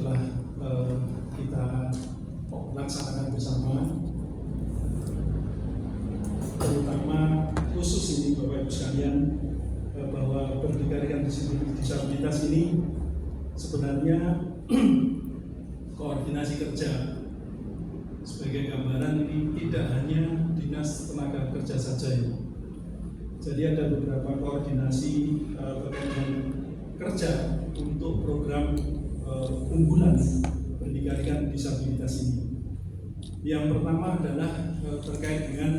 telah kita laksanakan bersama, terutama khusus ini Bapak Ibu sekalian, bahwa berdikari disabilitas ini sebenarnya koordinasi kerja. Sebagai gambaran, ini tidak hanya Dinas Tenaga Kerja saja ini. Jadi ada beberapa koordinasi dengan kerja untuk program unggulan berdikari disabilitas ini. Yang pertama adalah terkait dengan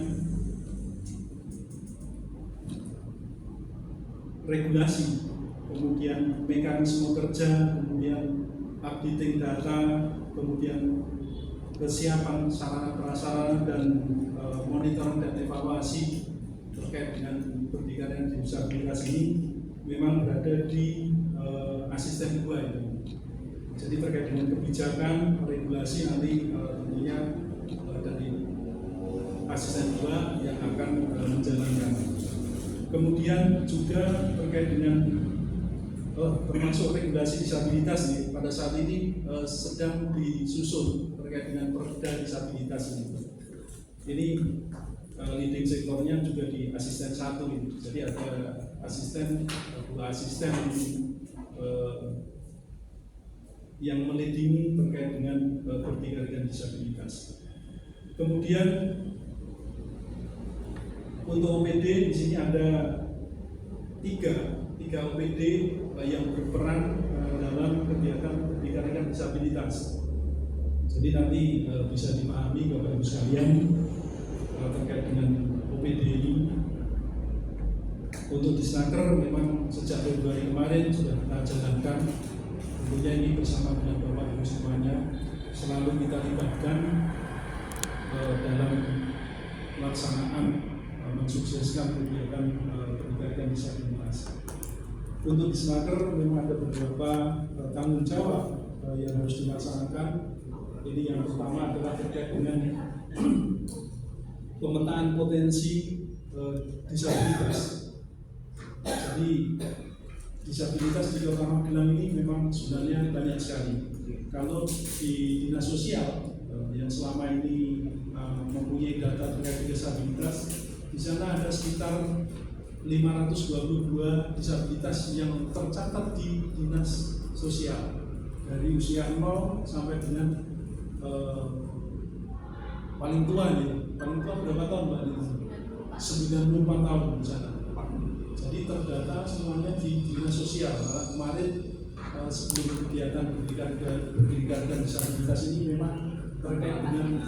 regulasi, kemudian mekanisme kerja, kemudian updating data, kemudian kesiapan sarana prasarana dan monitoring dan evaluasi terkait dengan berdikari disabilitas ini memang berada di asisten 2 itu. Jadi terkait dengan kebijakan, regulasi nanti tentunya dari asisten 2 yang akan menjalankan. Kemudian juga terkait dengan termasuk regulasi disabilitas nih, pada saat ini sedang disusun terkait dengan perda disabilitas ini. Ini leading sektornya juga di asisten 1 ini. Jadi ada asisten, 2 asisten ini yang melidingi terkait dengan berdikari disabilitas. Kemudian untuk OPD di sini ada tiga OPD yang berperan dalam kegiatan berdikari disabilitas. Jadi nanti bisa dipahami Bapak Ibu sekalian terkait dengan OPD ini. Untuk di Snaker memang sejak Februari kemarin sudah kita jalankan. Tentunya ini bersama dengan Bapak Ibu semuanya selalu kita libatkan dalam pelaksanaan mensukseskan kegiatan berdikari disabilitas. Untuk di Snaker memang ada beberapa tanggung jawab yang harus dilaksanakan. Ini yang pertama adalah terkait dengan pemetaan potensi disabilitas. Jadi disabilitas di Kota Magelang ini memang sebenarnya banyak sekali. Kalau di dinas sosial yang selama ini mempunyai data terkait disabilitas, di sana ada sekitar 522 disabilitas yang tercatat di dinas sosial dari usia 0 sampai dengan paling tua ya. Paling tua berapa tahun Mbak? 94 tahun di sana. Jadi terdata semuanya di dinas sosial. Karena kemarin sebelum kegiatan berdikari disabilitas ini memang terkait dengan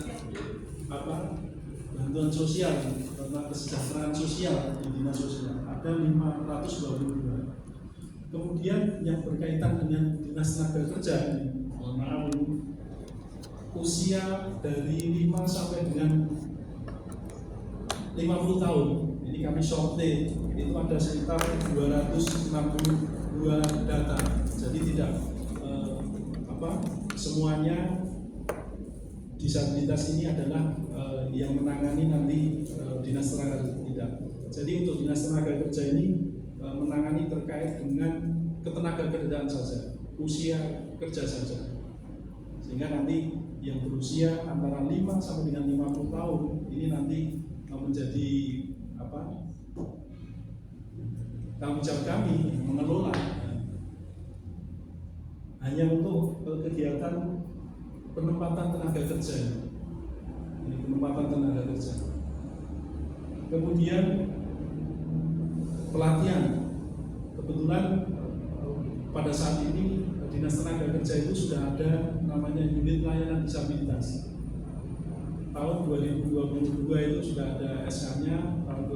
bantuan sosial karena kesejahteraan sosial di dinas sosial ada 522. Kemudian yang berkaitan dengan dinas tenaga kerja ini, usia dari 5 sampai dengan 50 tahun. Ini kami sortir, itu ada sekitar 262 data. Jadi tidak semuanya disabilitas ini adalah yang menangani nanti dinas tenaga kerja, tidak. Jadi untuk dinas tenaga kerja ini menangani terkait dengan ketenaga kerjaan saja, usia kerja saja. Sehingga nanti yang berusia antara 5 sampai dengan 50 tahun ini nanti menjadi tanggung jawab kami mengelola hanya untuk kegiatan penempatan tenaga kerja. Ini penempatan tenaga kerja. Kemudian pelatihan. Kebetulan pada saat ini dinas tenaga kerja itu sudah ada namanya unit layanan disabilitas. Tahun 2022 itu sudah ada SK-nya, tahun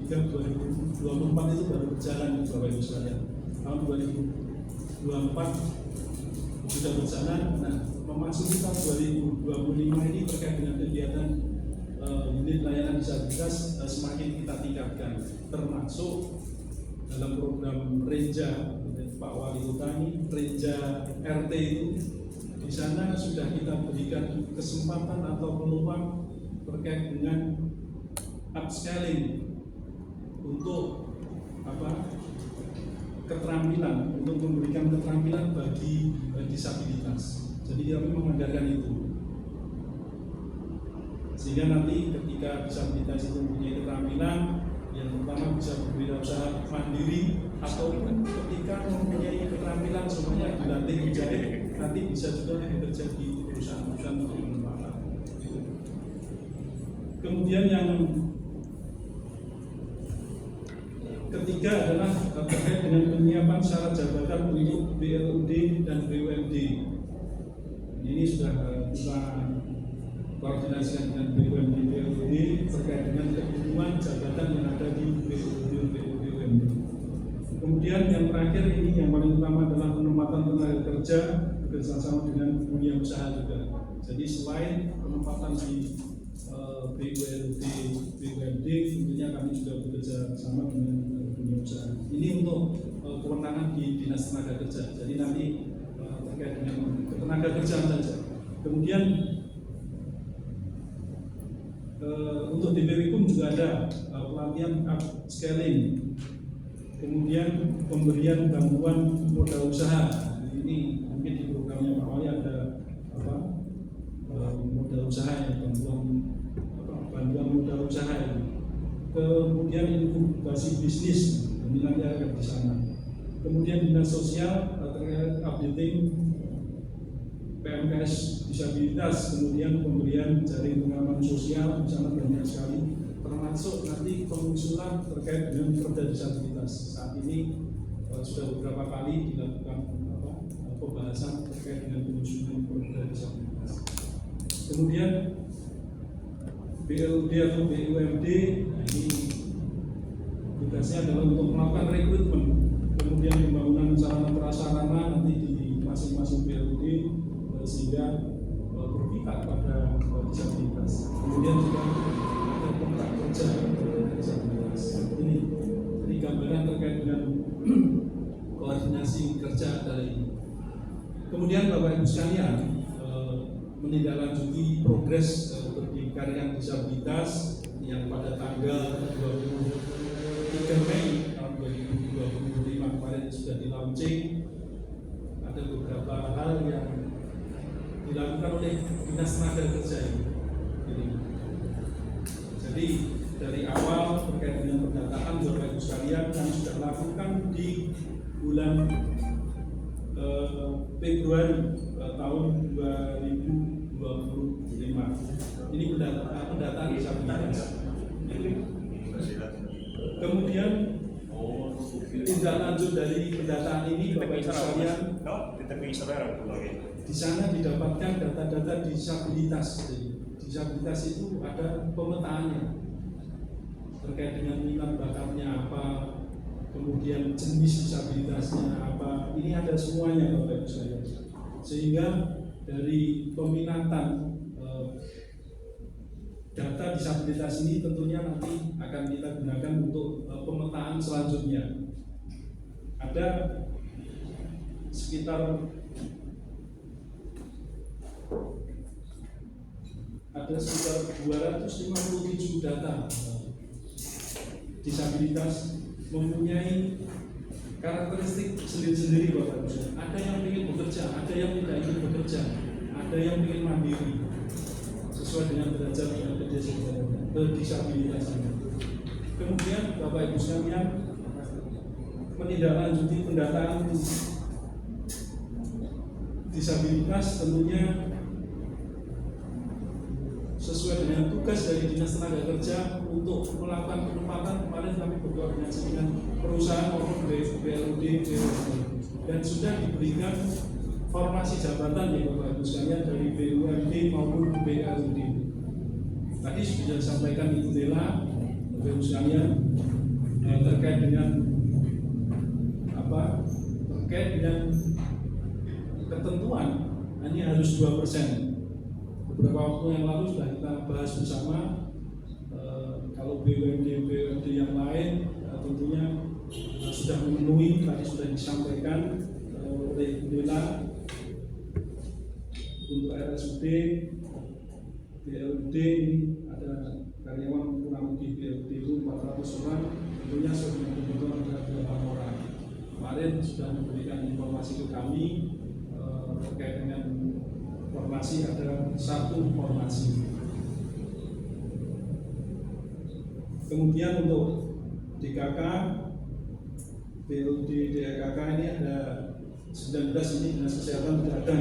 2023, 2024 itu baru berjalan Bapak Ibu sekalian. Tahun 2024 sudah berjalan. Nah, memasuki tahun 2025 ini terkait dengan kegiatan unit layanan disabilitas semakin kita tingkatkan, termasuk dalam program Renja Pak Wali Kota ini, Renja RT itu di sana sudah kita berikan kesempatan atau peluang terkait dengan upscaling untuk keterampilan, untuk memberikan keterampilan bagi disabilitas. Jadi kami menganggarkan itu. Sehingga nanti ketika disabilitas itu mempunyai keterampilan, yang pertama bisa berwirausaha mandiri, atau ketika mempunyai keterampilan semuanya dilatih menjahit, nanti bisa juga bekerja di perusahaan-perusahaan untuk bermanfaat. Kemudian yang ketiga adalah terkait dengan penyiapan syarat jabatan untuk BLUD dan BUMD. Ini sudah kita koordinasikan dengan BUMD BLUD terkait dengan kebutuhan jabatan yang ada di BLUD BUMD. Kemudian yang terakhir ini yang paling utama adalah penempatan tenaga kerja bekerjasama dengan dunia usaha juga. Jadi selain penempatan di BUMD BUMD, tentunya kami juga bekerja sama dengan dunia usaha. Ini untuk kewenangan di Dinas Tenaga Kerja. Jadi nanti terkait dengan tenaga kerjaan saja. Kemudian untuk DPW pun juga ada pelatihan upscaling, kemudian pemberian bantuan modal usaha. Ini mungkin di programnya Pak Wali ada modal usaha yang bantuan modal usaha ini. Kemudian inkubasi bisnis, ini nanti akan di sana. Kemudian dinas sosial terkait updating PMKS disabilitas, kemudian pemberian jaring pengaman sosial, di sana banyak sekali, termasuk nanti pengusulan terkait dengan perda disabilitas. Saat ini sudah beberapa kali dilakukan pembahasan terkait dengan pengusulan perda disabilitas. Kemudian BLUD atau BUMD, ini tugasnya adalah untuk melakukan rekrutmen, kemudian pembangunan sarana prasarana nanti di masing-masing BLUD sehingga berpihak pada disabilitas. Kemudian juga ada kontrak kerja disabilitas. Ini jadi gambaran terkait dengan koordinasi kerja dari ini. Kemudian Bapak Ibu sekalian, menindaklanjuti progres berdikarian disabilitas yang pada tanggal 23 Mei tahun 2025 kemarin sudah di-launching. Ada beberapa hal yang dilakukan oleh Dinas Tenaga Kerja ini. Jadi dari awal terkait dengan pendataan Bapak Ibu sekalian kami sudah lakukan di bulan Februari tahun 2025. Ini pendataan disabilitas. Kemudian tindak lanjut dari pendataan ini Bapak Ibu sekalian, di sana didapatkan data-data disabilitas. Disabilitas itu ada pemetaannya terkait dengan minat bakatnya apa, kemudian jenis disabilitasnya apa. Ini ada semuanya Bapak Ibu sekalian. Sehingga dari peminatan data disabilitas ini tentunya nanti akan kita gunakan untuk pemetaan selanjutnya. Ada sekitar 257 data disabilitas mempunyai karakteristik sendiri-sendiri Bapak Ibu. Ada yang ingin bekerja, ada yang tidak ingin bekerja, ada yang ingin mandiri sesuai dengan derajat disabilitasnya. Kemudian Bapak Ibu sekalian, menindaklanjuti pendataan disabilitas tentunya sesuai dengan tugas dari Dinas Tenaga Kerja untuk melakukan penempatan. Kemarin kami berkoordinasi dengan perusahaan maupun BLUD dan sudah diberikan formasi jabatan ya Bapak Ibu sekalian dari BUMD maupun BLUD. Tadi sudah disampaikan Ibu Dela, Bapak Ibu sekalian, terkait dengan terkait dengan ketentuan ini harus 2%. Beberapa waktu yang lalu sudah kita bahas bersama. Kalau BUMD yang lain tentunya sudah memenuhi, tadi sudah disampaikan oleh Ibu Dela. Untuk RSUD, BLUD ini ada karyawan kurang lebih BLUD itu 400 orang, tentunya sudah kebutuhan ada 8 orang. Kemarin sudah memberikan informasi ke kami terkait dengan formasi, ada 1 formasi. Kemudian untuk DKK, BLD DKK ini ada 19, ini dinas kesehatan tidak ada.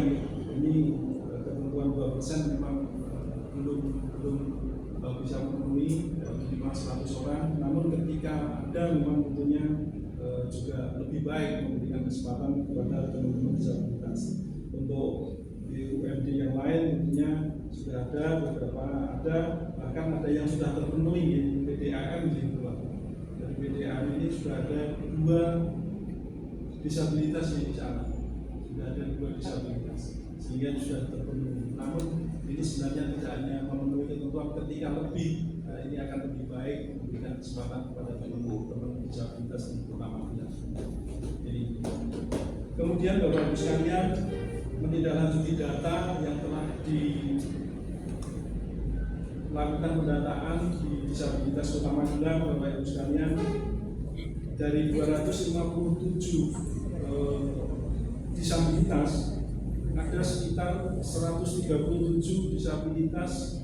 Ini ketentuan 2% memang belum bisa memenuhi minimal 100 orang. Namun ketika ada memang tentunya juga lebih baik memberikan kesempatan kepada teman-teman disabilitas. Untuk di UMD yang lain tentunya sudah ada beberapa, bahkan ada yang sudah terpenuhi di PDAM gitu Pak. Dari PDAM ini sudah ada 2 disabilitas yang di sana, sudah ada 2 disabilitas sehingga sudah terpenuhi. Namun ini sebenarnya tidak hanya memenuhi ketentuan, ketika lebih ini akan lebih baik memberikan kesempatan kepada teman-teman disabilitas di Kota Magelang. Jadi kemudian Bapak Ibu sekalian, menindaklanjuti data yang telah dilakukan pendataan di disabilitas Kota Magelang, Bapak Ibu sekalian, dari 257 disabilitas ada sekitar 137 disabilitas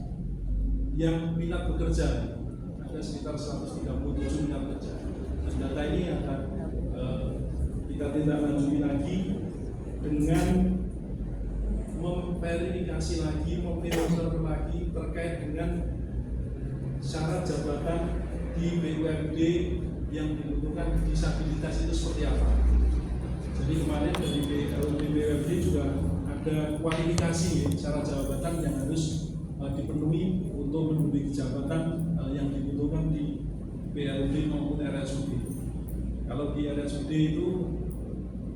yang minat bekerja, ada sekitar 137 minat bekerja. Dan data ini akan kita tindak lanjuti lagi dengan memverifikasi lagi, memfilter lagi terkait dengan syarat jabatan di BUMD yang dibutuhkan disabilitas itu seperti apa. Jadi kemarin dari BUMD juga ada kualifikasi syarat jabatan yang harus dipenuhi untuk menduduki jabatan yang dibutuhkan di BLD maupun RSUD. Kalau di RSUD itu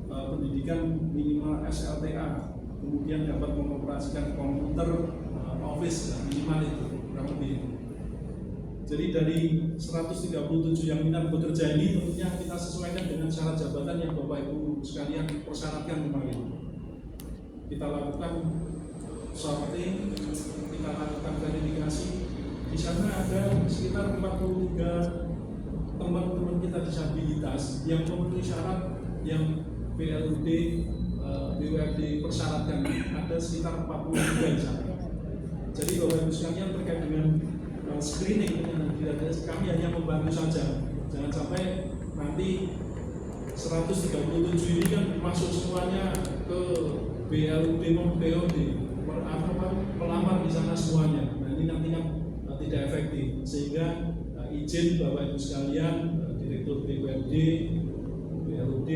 pendidikan minimal SLTA, kemudian dapat mengoperasikan komputer office minimal itu, kurang lebih itu. Jadi dari 137 yang minat bekerja ini tentunya kita sesuaikan dengan syarat jabatan yang Bapak Ibu sekalian persyaratkan kemarin. Kita lakukan sorting, kita lakukan verifikasi. Di sana ada sekitar 43 teman-teman kita disabilitas yang memenuhi syarat yang BLUD BUMD persyaratkan, ada sekitar 43 di sana. Jadi Bapak Ibu sekalian terkait dengan screening kami hanya membantu saja, jangan sampai nanti 137 ini kan masuk semuanya ke BLUD maupun BOD, pelamar di sana semuanya. Nah ini nanti kan tidak efektif, sehingga izin Bapak Ibu sekalian, Direktur BUMD, BLUD,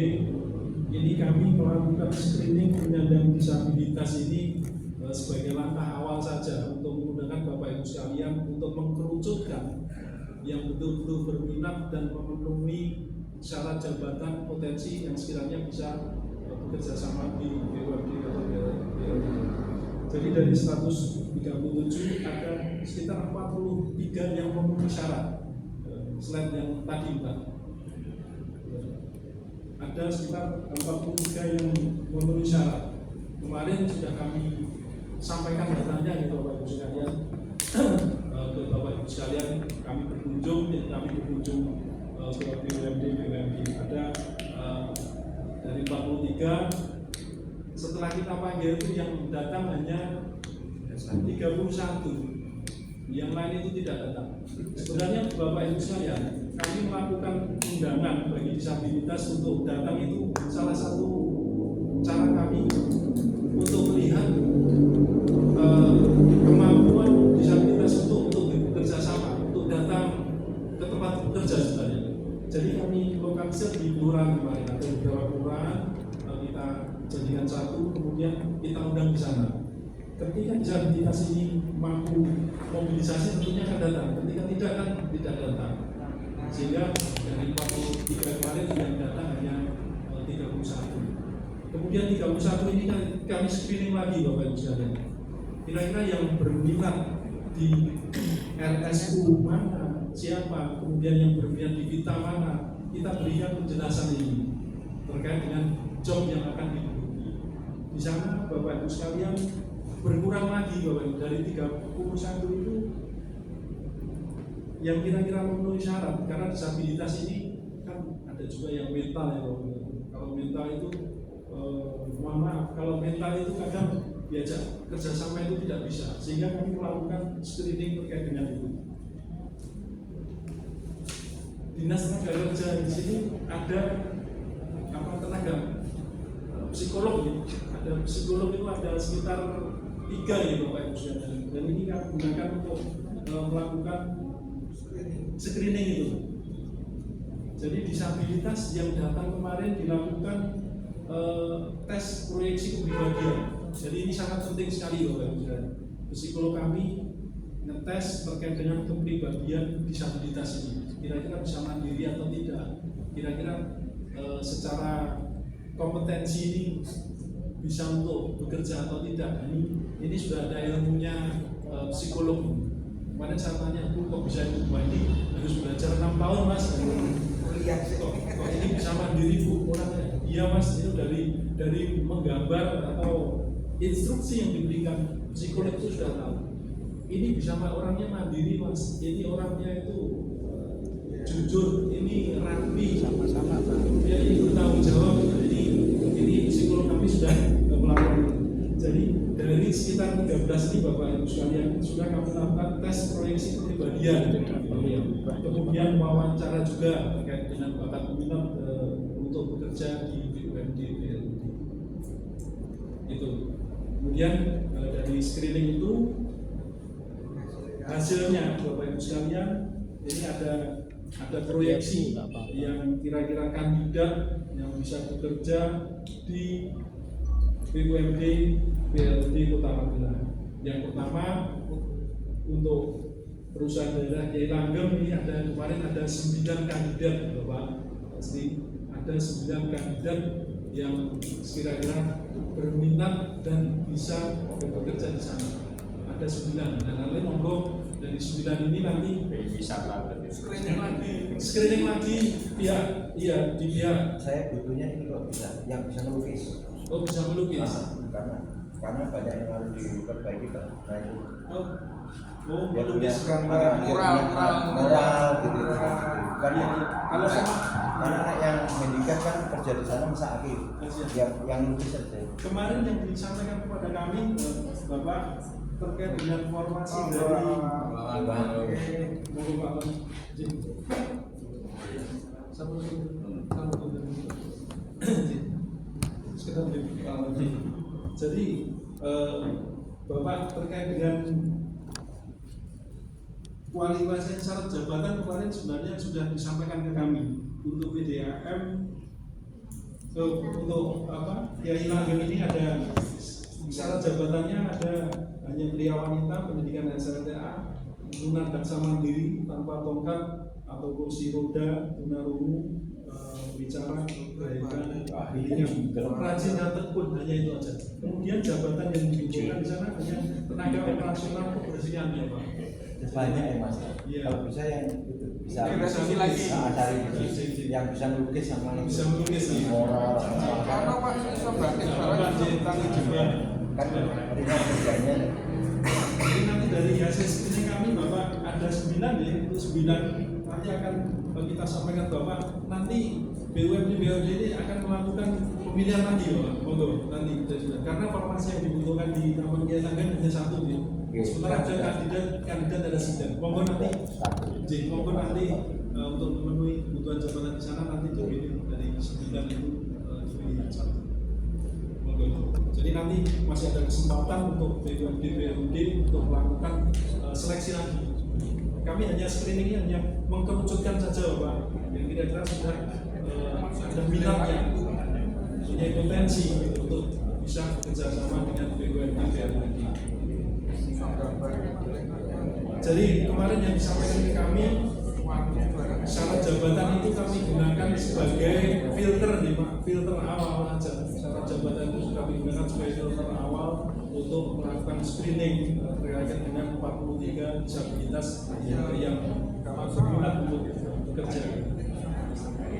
ini kami melakukan screening penyandang disabilitas ini sebagai langkah awal saja untuk menggunakan Bapak Ibu sekalian untuk mengkerucutkan yang betul-betul berminat dan memenuhi syarat jabatan potensi yang sekiranya bisa bekerja sama di BUMD atau BLUD. Jadi dari 137 ada sekitar 43 yang memenuhi syarat. Slide yang tadi Pak, ada sekitar 43 yang memenuhi syarat. Kemarin sudah kami sampaikan datanya gitu Bapak Ibu sekalian ke Bapak Ibu sekalian, kami berkunjung ke BUMD ada dari 43. Setelah kita panggil itu yang datang hanya 31, yang lain itu tidak datang. Sebenarnya Bapak Ibu sekalian, kami melakukan undangan bagi disabilitas untuk datang itu salah satu cara kami untuk melihat kemampuan disabilitas untuk bekerja sama, untuk datang ke tempat bekerja sebenarnya. Jadi kami lokalisir di kelurahan kemarin, ada beberapa kelurahan kita jadikan satu, kemudian kita undang di sana. Ketika disabilitas ini mampu mobilisasi tentunya akan datang, ketika tidak kan tidak datang. Sehingga dari 43 kemarin yang datang hanya 31. Kemudian 31 ini kan kami screening lagi Bapak Ibu sekalian. Kira-kira yang berminat di RSU mana, siapa, kemudian yang berminat di Vita mana, kita berikan penjelasan ini terkait dengan job yang akan diduduki. Di sana Bapak Ibu sekalian berkurang lagi Bapak Ibu, dari 31 itu yang kira-kira memenuhi syarat, karena disabilitas ini kan ada juga yang mental ya Bapak Ibu. Kalau mental itu mohon maaf, kalau mental itu kadang diajak kerjasama itu tidak bisa, sehingga kami melakukan screening terkait dengan itu. Dinas Tenaga Kerja di sini ada tenaga psikolog ya. Ada psikolog itu ada sekitar 3 ya Bapak Ibu sekalian. Dan ini kami gunakan untuk melakukan screening itu. Jadi disabilitas yang datang kemarin dilakukan tes proyeksi kepribadian. Jadi ini sangat penting sekali Bapak Ibu sekalian. Psikolog kami ngetes terkait dengan kepribadian disabilitas ini. Kira-kira bisa mandiri atau tidak? Kira-kira secara kompetensi ini bisa untuk bekerja atau tidak? Ini sudah ada ilmunya psikolog. Kemarin saya tanya, kok bisa ikut ini harus belajar 6 tahun mas? Kok ini bisa mandiri Bu? Orangnya, iya mas, itu dari menggambar atau instruksi yang diberikan psikolog itu sudah tahu. Ini bisa orangnya mandiri mas, ini orangnya itu jujur, ini rapi, sama-sama dia ini bertanggung jawab. Ini psikolog kami sudah melakukan. Jadi dari sekitar 13 ini Bapak Ibu sekalian sudah kami lakukan tes proyeksi kepribadian, kemudian wawancara juga terkait dengan bakat minat untuk bekerja di BUMD BLUD. Itu. Kemudian dari screening itu hasilnya Bapak Ibu sekalian, ini ada proyeksi yang kira-kira kandidat yang bisa bekerja di BUMD BLUD Kota Magelang. Yang pertama untuk perusahaan daerah Kiai Langgeng ini kemarin ada 9 kandidat Bapak. Pasti ada 9 kandidat yang kira-kira berminat dan bisa bekerja di sana. Ada 9. Dan nanti monggo dari 9 ini nanti bisa screening lagi pihak di pihak. Saya butuhnya ini kok bisa yang bisa melukis. Oh bisa melukis. Karena banyak yang harus diperbaiki Pak. Nah itu. Ya melukis moral gitu. Karena kalau anak yang handicap kan kerja di sana masa akhir. Yang lukis saja. Kemarin yang disampaikan kepada kami Bapak terkait dengan formasi dari jadi Bapak terkait dengan kualifikasi syarat jabatan kemarin sebenarnya sudah disampaikan ke kami untuk PDAM untuk Kiai Langgeng ini ada syarat jabatannya ada hanya pria wanita pendidikan SLTA, tunadaksa mandiri tanpa tongkat atau kursi roda, tunarungu, bicara, ahlinya, rajin dan tekun, hanya itu aja. Kemudian jabatan yang dibutuhkan di sana hanya tenaga operasional kebersihan ya Pak. Banyak ya Mas. Iya. Kalau bisa yang itu bisa lagi. Cari yang bisa melukis sama yang bisa melukis moral. Karena Pak bisa batik Kan ringan kerjanya. Jadi nanti dari hasil screening kami Bapak ada 9 ya, itu 9 nanti akan kita sampaikan Bapak. Nanti BUMD ini akan melakukan pemilihan lagi Bapak, monggo nanti karena formasi yang dibutuhkan di Taman Kiai Langgeng hanya 1 ya. Sementara ada kandidat ada 9. Monggo nanti untuk memenuhi kebutuhan jabatan di sana nanti dipilih dari 9 itu dipilih 1. Jadi nanti masih ada kesempatan untuk BUMD untuk melakukan seleksi lagi. Kami hanya screeningnya hanya mengkerucutkan saja Bapak, yang kira-kira sudah ada minatnya, punya potensi untuk bisa bekerja sama dengan BUMD. Jadi kemarin yang disampaikan ke kami syarat jabatan itu kami gunakan sebagai filter nih Pak, filter awal aja. Syarat jabatan itu kami gunakan sebagai filter awal untuk melakukan screening terkait dengan 43 disabilitas yang berminat untuk bekerja.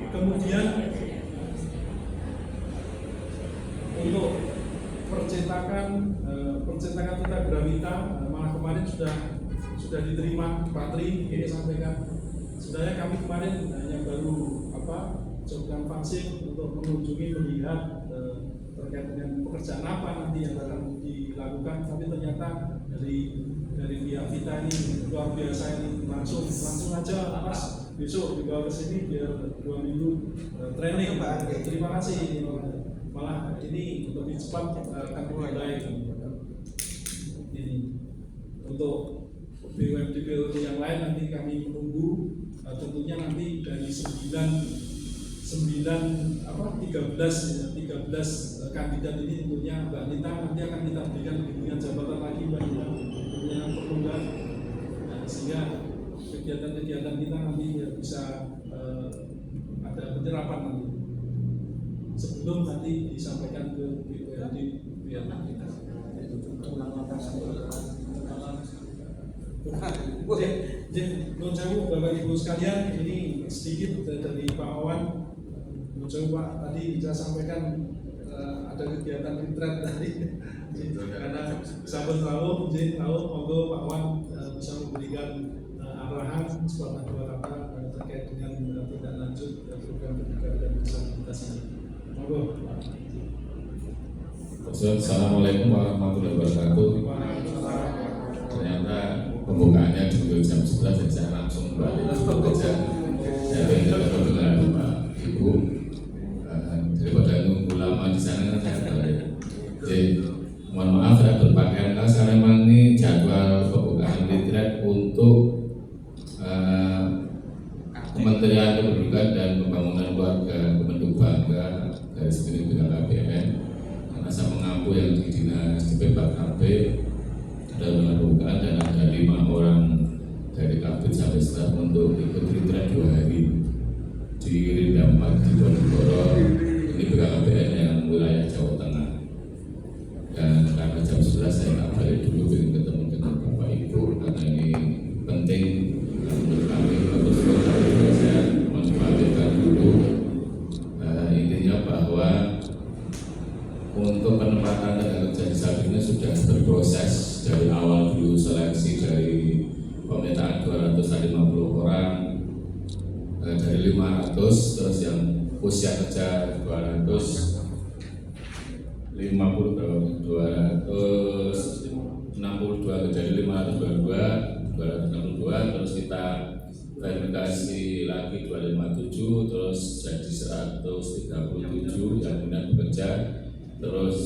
Kemudian untuk percetakan Tita Grawita malah kemarin sudah diterima Pak Tri, ini sampaikan. Sebenarnya kami kemarin hanya baru job canvassing untuk mengunjungi melihat terkait dengan pekerjaan apa nanti yang akan dilakukan, tapi ternyata dari pihak kita ini luar biasa, ini langsung aja Mas besok dibawa ke sini biar 2 minggu training. Terima kasih, malah ini lebih cepat akan dimulai. Ini untuk BUMD yang lain nanti kami menunggu, tentunya nanti dari 13 kandidat ini tentunya Mbak Nita nanti akan kita berikan bimbingan jabatan lagi Mbak Nita, tentunya yang perlukan, sehingga kegiatan-kegiatan kita nanti bisa ada penyerapan nanti sebelum nanti disampaikan ke BUMD pihak kita. Nun sewu Bapak Ibu sekalian, ini sedikit dari Pak Wawan. Nun sewu Pak, tadi saya sampaikan ada kegiatan retreat tadi, karena sahabat tahu, monggo Pak Wawan bisa memberikan arahan sepatah dua kata terkait dengan tindak lanjut program pendidikan disabilitas ini. Monggo. Assalamualaikum warahmatullahi wabarakatuh. Ternyata pembukaannya di jam 11 dan saya langsung balik bekerja. Saya ingin dengan Bapak Ibu daripada nunggu lama di sana kan saya balik. Jadi mohon maaf saya berpakaian khas karena memang ini jadwal pembukaan retreat untuk Kementerian Kependudukan dan Pembangunan Keluarga Kementerian Bangga dari segi bidang KPN. Karena saya mengampu yang di dinas di PPKB ada pembukaan dan ada 5 orang dari kabin sampai staf untuk ikut retreat 2 hari di Rindampak di Ponorogo. Ini BKKBN yang wilayah Jawa Tengah. Dan karena jam 11 saya tak balik dulu ingin ketemu dengan Bapak Ibu karena ini penting menurut kami. Terus saya mencobakan dulu intinya bahwa untuk penempatan tenaga kerja disabilitas sudah berproses dari awal dulu, seleksi dari pemetaan 250 orang dari 500, terus yang usia kerja 262, dari 522, terus kita verifikasi lagi 257, terus jadi 137 yang minat bekerja, terus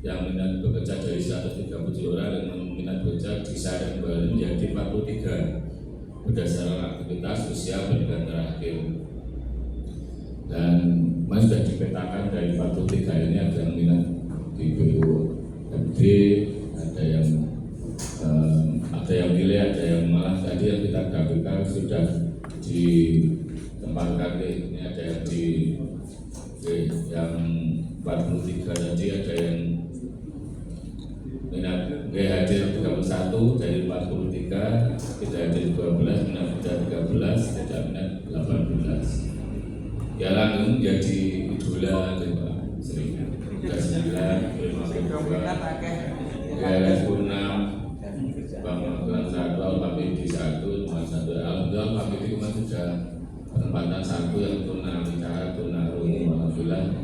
yang minat bekerja dari 137 orang yang minat bekerja disaring kembali menjadi 43 berdasarkan aktivitas usia pendidikan terakhir. Dan Mas sudah dipetakan dari 43 ini ada yang minat di BUMD, ada yang nilai, ada yang malah tadi yang kita grafikkan sudah ditempatkan. Ini ada yang yang 43 tadi, ada yang minat hadir 31 dari 43, tidak hadir 12, minat kerja 13, tidak minat 18. Ya langsung jadi idola dari Pak Sri. 9, 52, ya 6, Bang Magelang 1, Alpamidi 1, cuma 1. Alhamdulillah Alpamidi cuma sudah penempatan 1 yang tunarungu. Alhamdulillah.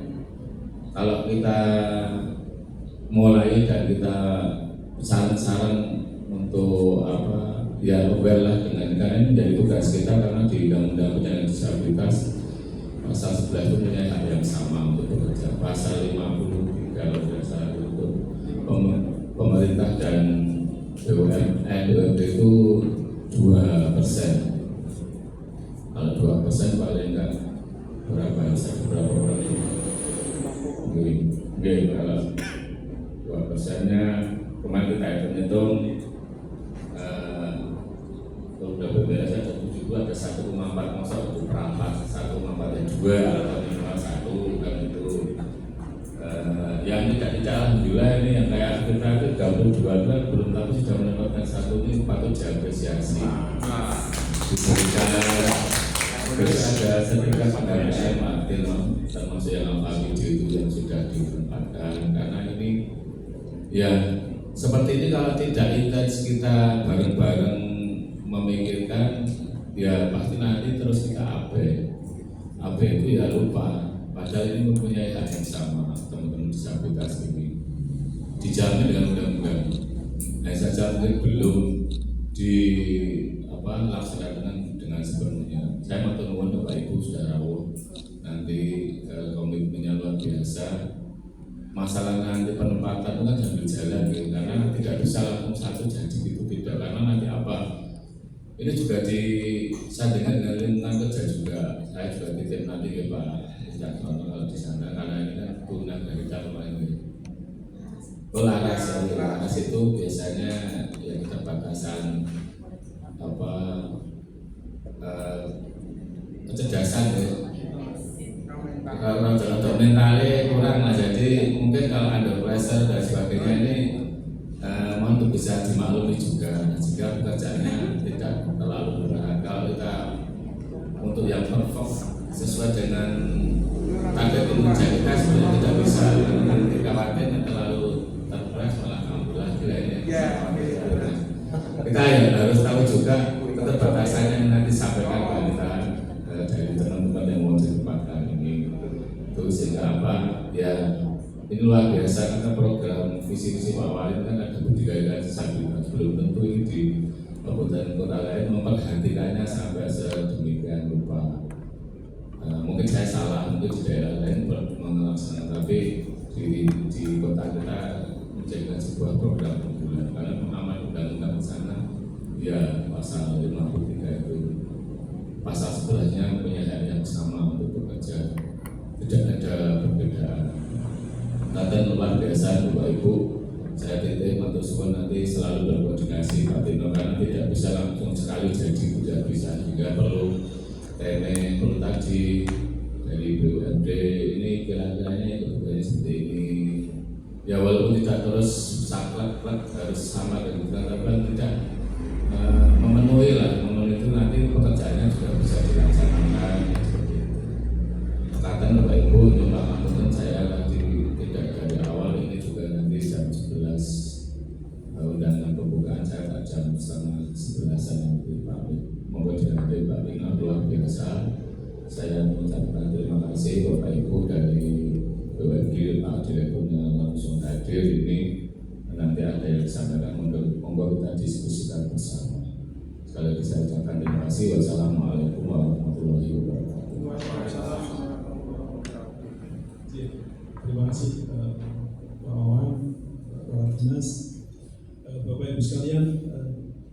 Kalau kita mulai dan kita saran-saran untuk ya aware lah dengan karena ini menjadi tugas kita, karena di Undang-Undang Penyandang Disabilitas pasal 11 itu punya hak yang sama untuk bekerja. Pasal 50 kalau tidak salah untuk pemerintah dan BUMD itu 2%. Kalau 2% paling enggak berapa orang itu? Mungkin kalau 2%-nya kemarin kita hitung kalau udah beres ada 7 ada 1,4, masa itu perapat 1,4 yang 2 atau 5,1 kan itu. Yang tidak alhamdulillah ini yang kayak kita itu 32 kan belum tahu sudah mendapatkan 1, ini patut diapresiasi. Diberikan terus ada sertifikat penghargaan Martin termasuk yang video itu yang sudah ditempatkan, karena ini ya seperti ini kalau tidak intens kita bareng-bareng memikirkan ya pasti nanti terus kita AB itu ya lupa, padahal ini mempunyai hak yang sama teman-teman disabilitas ini dijamin dengan undang-undang. Hanya saja mungkin belum dilaksanakan dengan sepenuhnya. Saya matur nuwun Bapak Ibu sudah rawuh, nanti komitmennya luar biasa. Masalah nanti penempatan itu kan sambil jalan gitu, karena tidak bisa langsung satu jadi gitu, tidak, karena nanti apa? Ini juga disandingkan dengan lingkungan kerja juga. Saya juga titip nanti ke Pak Caksono kalau di sana, karena ini kan turunan dari calon ini. Laras itu biasanya ya keterbatasan kecerdasan ya. Kalau contoh mentalnya kurang lah, jadi mungkin kalau under pressure dan sebagainya ini untuk bisa dimaklumi juga, jika pekerjaannya tidak terlalu berat. Kalau kita untuk yang perform sesuai dengan target kinerja kita sebenarnya tidak bisa, nanti khawatir terlalu terpres malah alhamdulillah nilainya. Kita ya harus tahu juga keterbatasannya yang nanti sampaikan ke kita dari teman-teman yang mau ditempatkan ini. Itu sehingga apa ya, ini luar biasa karena program visi-visi Pak Wali kan ada budidaya disabilitas, belum tentu ini di kabupaten kota lain memperhatikannya sampai sedemikian rupa. Mungkin saya salah, mungkin di daerah lain melaksanakan, tapi di kota kita menjadikan sebuah program unggulan karena pengaman undang-undang di sana ya pasal 53 itu pasal sebelahnya punya hak yang sama untuk bekerja, tidak ada perbedaan. Nanti luar biasa Bapak Ibu, saya titip untuk semua nanti selalu berkoordinasi Pak Tino, karena tidak bisa langsung sekali jadi, tidak bisa, juga perlu training, perlu tadi dari BUMD ini kira-kiranya kebutuhannya seperti ini ya, walaupun tidak terus saklek harus sama dengan tapi kan tidak memenuhi itu nanti pekerjaannya juga bisa dilaksanakan seperti itu. Kata Bapak Ibu, untuk Pak saya tadi tidak dari awal, ini juga nanti jam 11 undangan pembukaan saya tak jam 10:30 nanti Pak monggo dilantik Pak Pino, luar biasa. Saya mengucapkan terima kasih Bapak Ibu dari BUMD, Pak Direkturnya langsung hadir ini, nanti ada yang disampaikan, monggo kita diskusikan bersama. Sekali lagi saya ucapkan terima kasih. Wassalamualaikum warahmatullahi wabarakatuh. Terima kasih Pak Wawan, Pak Dinas, Bapak Ibu sekalian.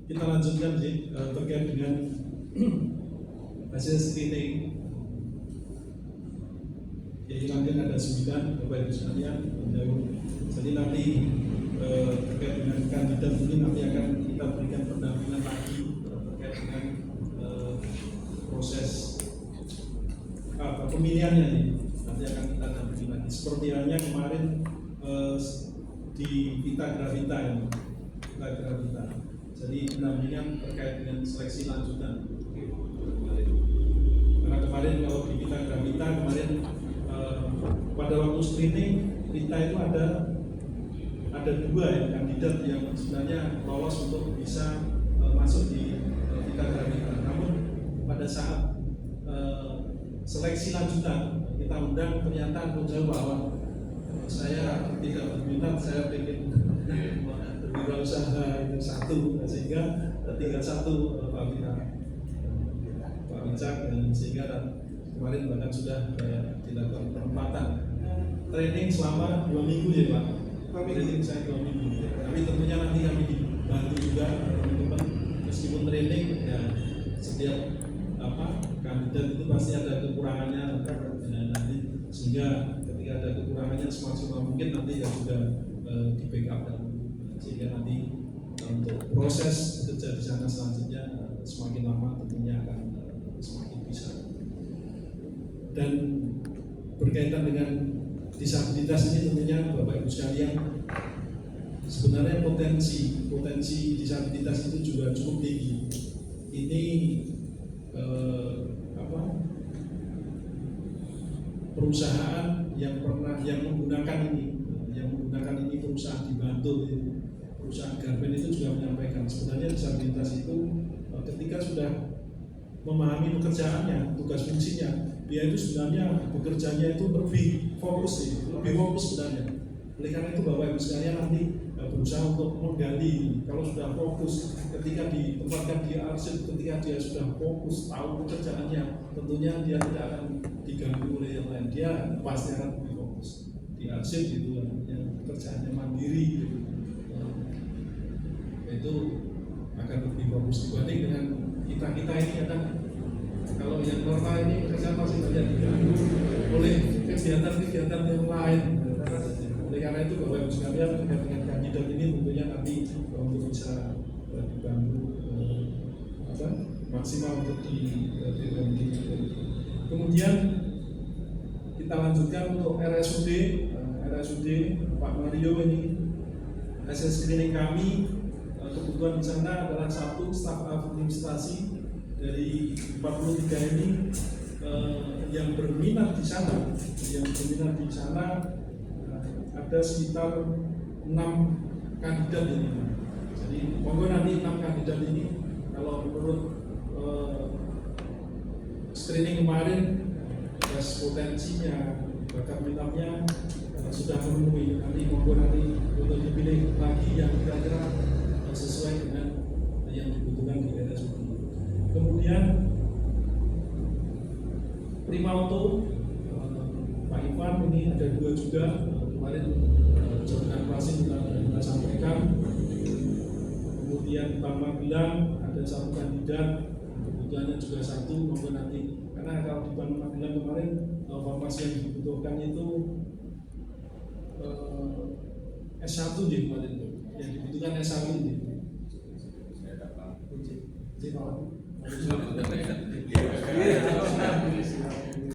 Kita lanjutkan terkait dengan hasil screening. Jadi nanti ada 9 Bapak Ibu sekalian. Jadi nanti terkait dengan kandidat ini nanti akan kita berikan pendampingan lagi terkait dengan proses pemilihannya ini. Nanti akan kita dampingi lagi. Seperti halnya kemarin di Vita Gravita ya, Vita Gravita. Jadi pendampingan terkait dengan seleksi lanjutan. Karena kemarin kalau di Vita Gravita kemarin pada waktu screening kita itu ada 2 ya, kandidat yang sebenarnya lolos untuk bisa masuk di Vita Gravita. Namun pada saat seleksi lanjutan kita undang, ternyata menjawab bahwa saya tidak berminat, saya ingin berwirausaha itu satu, sehingga tinggal satu Pak Wicak, dan sehingga kemarin bahkan sudah dilakukan penempatan training selama 2 minggu ya Pak. Training saya 2 minggu. Tapi tentunya nanti kami dibantu juga teman-teman, meskipun training ya setiap kandidat itu pasti ada kekurangannya nanti, sehingga ketika ada kekurangannya semaksimal mungkin nanti ya juga di backup dan sehingga nanti untuk proses kerja di sana selanjutnya semakin lama tentunya akan semakin bisa. Dan berkaitan dengan disabilitas ini tentunya Bapak Ibu sekalian, sebenarnya potensi disabilitas itu juga cukup tinggi. Ini perusahaan yang menggunakan ini perusahaan dibantu, perusahaan garmen itu juga menyampaikan sebenarnya disabilitas itu ketika sudah memahami pekerjaannya, tugas fungsinya, dia itu sebenarnya bekerjanya itu lebih fokus sebenarnya. Oleh karena itu Bapak Ibu sekalian nanti berusaha untuk menggali. Kalau sudah fokus, ketika ditempatkan di arsip, ketika dia sudah fokus tahu pekerjaannya, tentunya dia tidak akan diganggu oleh yang lain. Dia pasti akan lebih fokus di arsip gitu, yang pekerjaannya mandiri gitu. Itu akan lebih fokus dibanding dengan kita ini kadang kalau yang normal ini kerja pasti banyak diganggu oleh kegiatan yang lain. Oleh karena itu Bapak Ibu sekalian terkait dengan kandidat ini tentunya nanti untuk bisa dibantu maksimal untuk di. Kemudian kita lanjutkan untuk RSUD Pak Mario ini hasil screening kami. Kebutuhan di sana adalah satu staf administrasi dari 43 ini yang berminat di sana, ada sekitar 6 kandidat ini. Jadi monggo nanti 6 kandidat ini kalau menurut screening kemarin tes potensinya, bakat minatnya sudah memenuhi. Nanti monggo nanti untuk dipilih lagi yang kira-kira sesuai dengan yang dibutuhkan di RSUD. Kemudian Prima Auto Pak Ivan ini ada 2 juga kemarin jabatan klasik kita sampaikan. Kemudian Bang Magelang ada 1 kandidat, kebutuhannya juga 1, monggo nanti karena kalau di Bang Magelang kemarin formasi yang dibutuhkan itu S1 di kemarin itu. Yang dibutuhkan S1 ini. Saya dapat.